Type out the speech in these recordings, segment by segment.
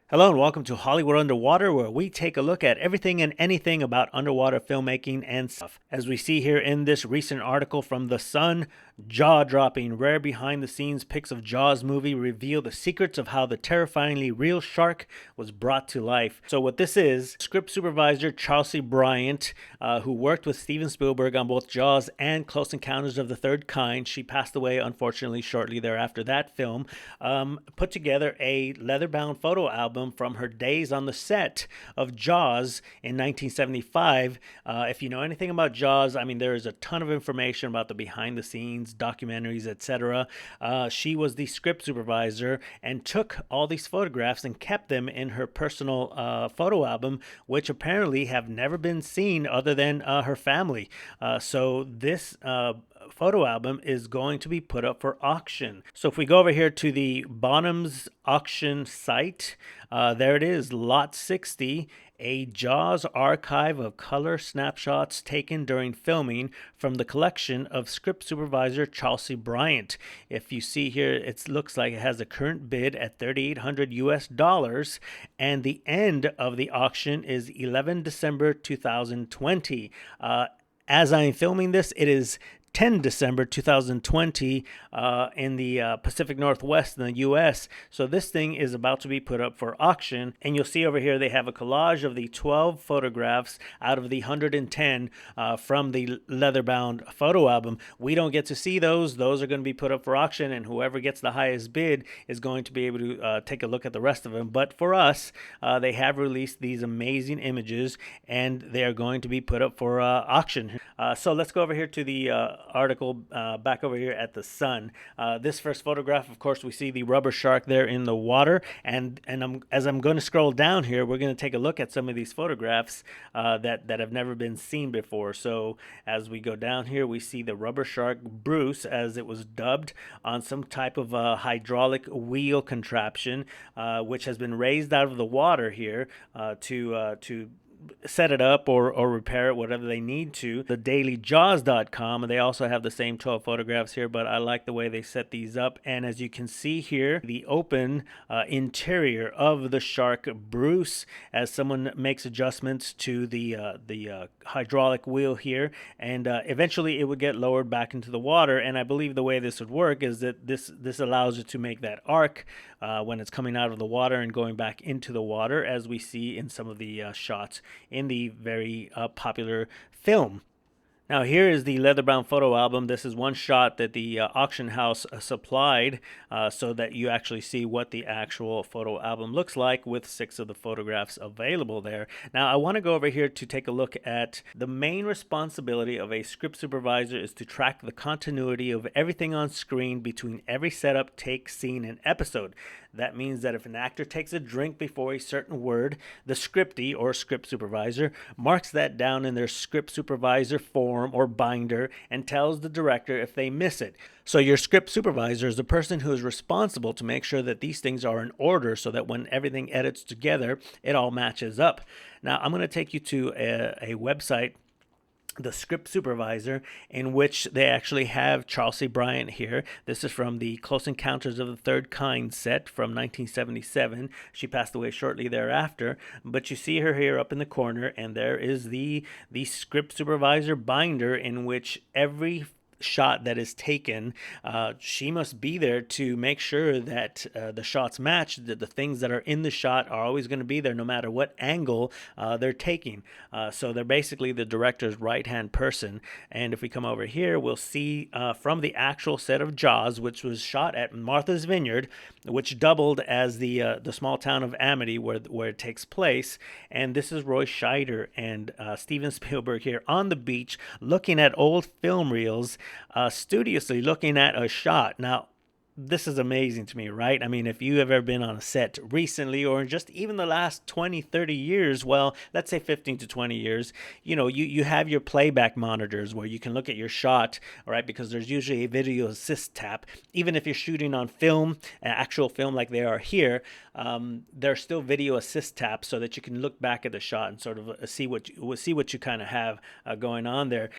Hello and welcome to Hollywood Underwater, where we take a look at everything and anything about underwater filmmaking and stuff. As we see here in this recent article from The Sun, jaw-dropping, rare behind-the-scenes pics of Jaws movie reveal the secrets of how the terrifyingly real shark was brought to life. So what this is, script supervisor Chelsea Bryant, who worked with Steven Spielberg on both Jaws and Close Encounters of the Third Kind, she passed away unfortunately shortly thereafter that film, put together a leather-bound photo album from her days on the set of Jaws in 1975. If you know anything about Jaws, I mean, there is a ton of information about the behind the scenes, documentaries, etc. She was the script supervisor and took all these photographs and kept them in her personal photo album, which apparently have never been seen other than her family. So this photo album is going to be put up for auction. So if we go over here to the Bonham's auction site, there it is, lot 60, a Jaws archive of color snapshots taken during filming from the collection of script supervisor Chelsea Bryant. If you see here, it looks like it has a current bid at $3,800 US, and the end of the auction is 11 December 2020. As I'm filming this, it is 10 December 2020 in the Pacific Northwest in the U.S. So this thing is about to be put up for auction. And you'll see over here they have a collage of the 12 photographs out of the 110 from the leather-bound photo album. We don't get to see those. Those are going to be put up for auction, and whoever gets the highest bid is going to be able to take a look at the rest of them. But for us, they have released these amazing images, and they are going to be put up for auction. So let's go over here to the article back over here at The Sun. This first photograph, of course, we see the rubber shark there in the water, and as I'm going to scroll down here, we're going to take a look at some of these photographs that have never been seen before. So as we go down here, we see the rubber shark Bruce, as it was dubbed, on some type of hydraulic wheel contraption, which has been raised out of the water here to set it up or repair it, whatever they need to. The dailyjaws.com, and they also have the same 12 photographs here, but I like the way they set these up. And as you can see here, the open interior of the shark Bruce, as someone makes adjustments to the hydraulic wheel here, and eventually it would get lowered back into the water. And I believe the way this would work is that this allows it to make that arc when it's coming out of the water and going back into the water, as we see in some of the shots in the very popular film. Now here is the leather-bound photo album. This is one shot that the auction house supplied so that you actually see what the actual photo album looks like with 6 of the photographs available there. Now I want to go over here to take a look at the main responsibility of a script supervisor is to track the continuity of everything on screen between every setup, take, scene, and episode. That means that if an actor takes a drink before a certain word, the scriptee or script supervisor marks that down in their script supervisor form or binder and tells the director if they miss it. So your script supervisor is the person who is responsible to make sure that these things are in order so that when everything edits together, it all matches up. Now I'm going to take you to a website, the script supervisor, in which they actually have Chelsea Bryant here. This is from the Close Encounters of the Third Kind set from 1977. She passed away shortly thereafter, but you see her here up in the corner, and there is the script supervisor binder in which every shot that is taken, she must be there to make sure that the shots match, that the things that are in the shot are always going to be there no matter what angle they're taking. So they're basically the director's right-hand person. And if we come over here, we'll see from the actual set of Jaws, which was shot at Martha's Vineyard, which doubled as the small town of Amity where it takes place. And this is Roy Scheider and Steven Spielberg here on the beach looking at old film reels, studiously looking at a shot. Now, this is amazing to me, right? I mean, if you have ever been on a set recently or just even the last 20, 30 years, well, let's say 15 to 20 years, you have your playback monitors where you can look at your shot, all right, because there's usually a video assist tab. Even if you're shooting on film, actual film like they are here, there's still video assist tabs so that you can look back at the shot and sort of see what you kind of have going on there.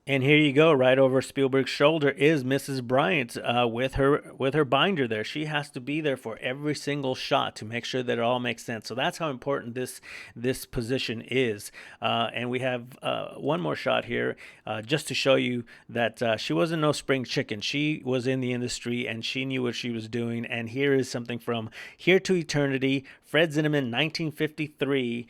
And here you go, right over Spielberg's shoulder is Mrs. Bryant with her binder there. She has to be there for every single shot to make sure that it all makes sense. So that's how important this position is. And we have one more shot here, just to show you that she wasn't no spring chicken. She was in the industry and she knew what she was doing. And here is something from Here to Eternity, Fred Zinnemann, 1953.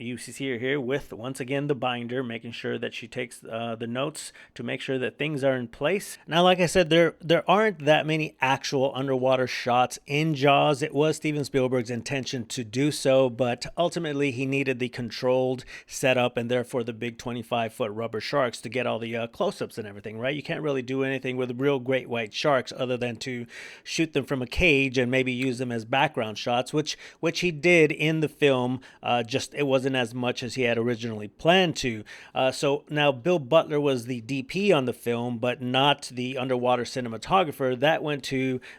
You see her here with, once again, the binder, making sure that she takes the notes to make sure that things are in place. Now, like I said, there aren't that many actual underwater shots in Jaws. It was Steven Spielberg's intention to do so, but ultimately he needed the controlled setup and therefore the big 25-foot rubber sharks to get all the close-ups and everything, right? You can't really do anything with real great white sharks other than to shoot them from a cage and maybe use them as background shots, which he did in the film. Just it wasn't as much as he had originally planned to. So now Bill Butler was the DP on the film, but not the underwater cinematographer.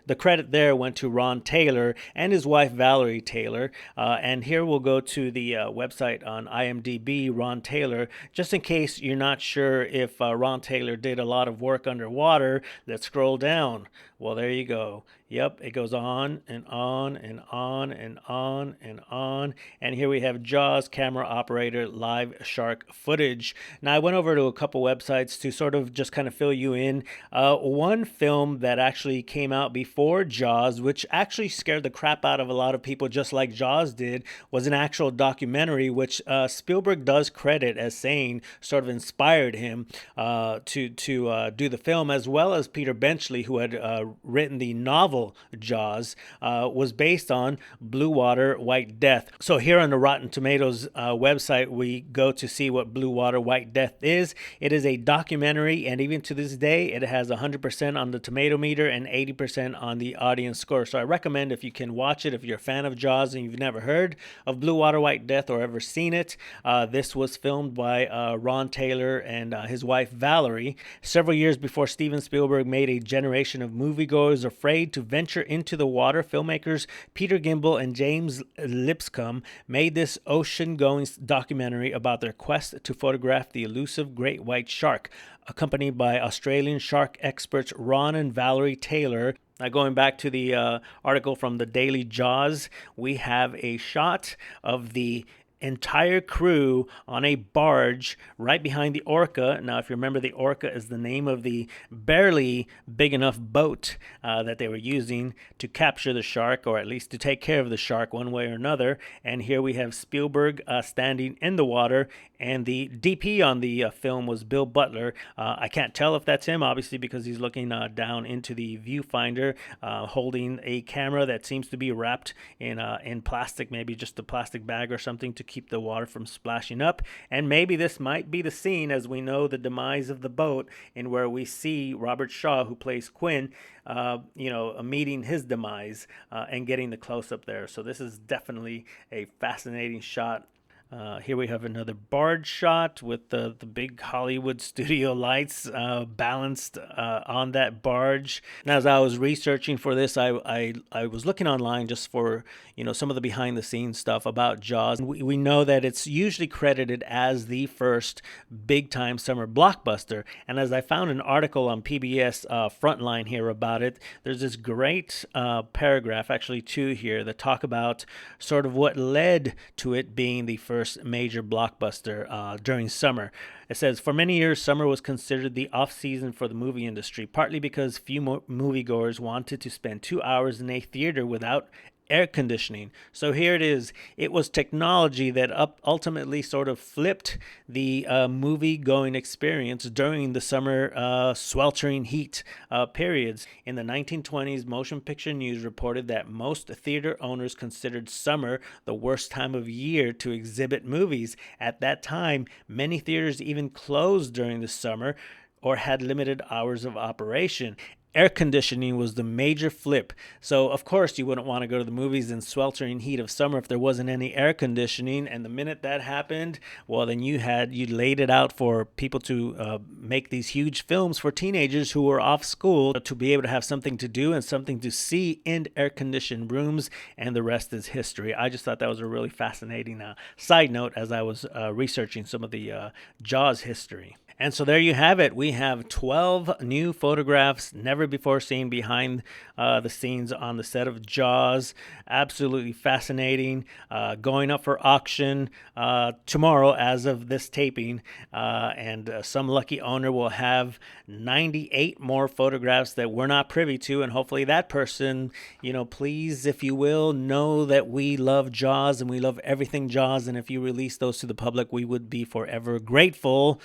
The credit there went to Ron Taylor and his wife Valerie Taylor. And here we'll go to the website on IMDb, Ron Taylor, just in case you're not sure if Ron Taylor did a lot of work underwater. Let's scroll down. Well, there you go. Yep, it goes on and on and on and on and on. And here we have Jaws camera operator live shark footage. Now, I went over to a couple websites to sort of just kind of fill you in. One film that actually came out before Jaws, which actually scared the crap out of a lot of people, just like Jaws did, was an actual documentary, which Spielberg does credit as saying sort of inspired him to do the film, as well as Peter Benchley, who had written the novel Jaws, was based on Blue Water, White Death. So here on the Rotten Tomatoes website, we go to see what Blue Water, White Death is. It is a documentary, and even to this day, it has 100% on the tomato meter and 80% on the audience score. So I recommend, if you can watch it, if you're a fan of Jaws and you've never heard of Blue Water, White Death or ever seen it, this was filmed by Ron Taylor and his wife Valerie several years before Steven Spielberg made a generation of moviegoers afraid to venture into the water. Filmmakers Peter Gimble and James Lipscomb made this ocean-going documentary about their quest to photograph the elusive great white shark, accompanied by Australian shark experts Ron and Valerie Taylor. Now, going back to the article from the Daily Jaws, we have a shot of the entire crew on a barge right behind the Orca. Now, if you remember, the Orca is the name of the barely big enough boat that they were using to capture the shark, or at least to take care of the shark one way or another. And here we have Spielberg standing in the water, and the DP on the film was Bill Butler. I can't tell if that's him, obviously, because he's looking down into the viewfinder, holding a camera that seems to be wrapped in plastic, maybe just a plastic bag or something to keep the water from splashing up. And maybe this might be the scene, as we know the demise of the boat, in where we see Robert Shaw, who plays Quinn, meeting his demise and getting the close-up there. So this is definitely a fascinating shot. Here we have another barge shot with the big Hollywood studio lights balanced on that barge. And as I was researching for this, I was looking online just for some of the behind the scenes stuff about Jaws. We know that it's usually credited as the first big time summer blockbuster. And as I found an article on PBS Frontline here about it, there's this great paragraph, actually two here, that talk about sort of what led to it being the first major blockbuster during summer. It says, for many years, summer was considered the off-season for the movie industry, partly because few moviegoers wanted to spend 2 hours in a theater without air conditioning. So here it is. It was technology that ultimately sort of flipped the movie-going experience during the summer sweltering heat periods. In the 1920s, Motion Picture News reported that most theater owners considered summer the worst time of year to exhibit movies. At that time, many theaters even closed during the summer or had limited hours of operation. Air conditioning was the major flip. So, of course, you wouldn't want to go to the movies in sweltering heat of summer if there wasn't any air conditioning. And the minute that happened, well, then you laid it out for people to make these huge films for teenagers who were off school to be able to have something to do and something to see in air-conditioned rooms, and the rest is history. I just thought that was a really fascinating side note as I was researching some of the Jaws history. And so there you have it. We have 12 new photographs never before seen behind the scenes on the set of Jaws. Absolutely fascinating. Going up for auction tomorrow as of this taping. And some lucky owner will have 98 more photographs that we're not privy to. And hopefully that person, please, if you will, know that we love Jaws and we love everything Jaws. And if you release those to the public, we would be forever grateful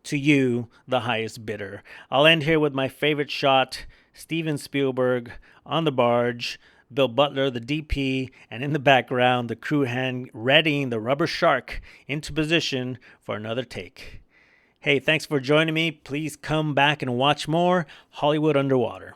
to you, the highest bidder. I'll end here with my favorite shot, Steven Spielberg on the barge, Bill Butler, the DP, and in the background, the crew hand readying the rubber shark into position for another take. Hey, thanks for joining me. Please come back and watch more Hollywood Underwater.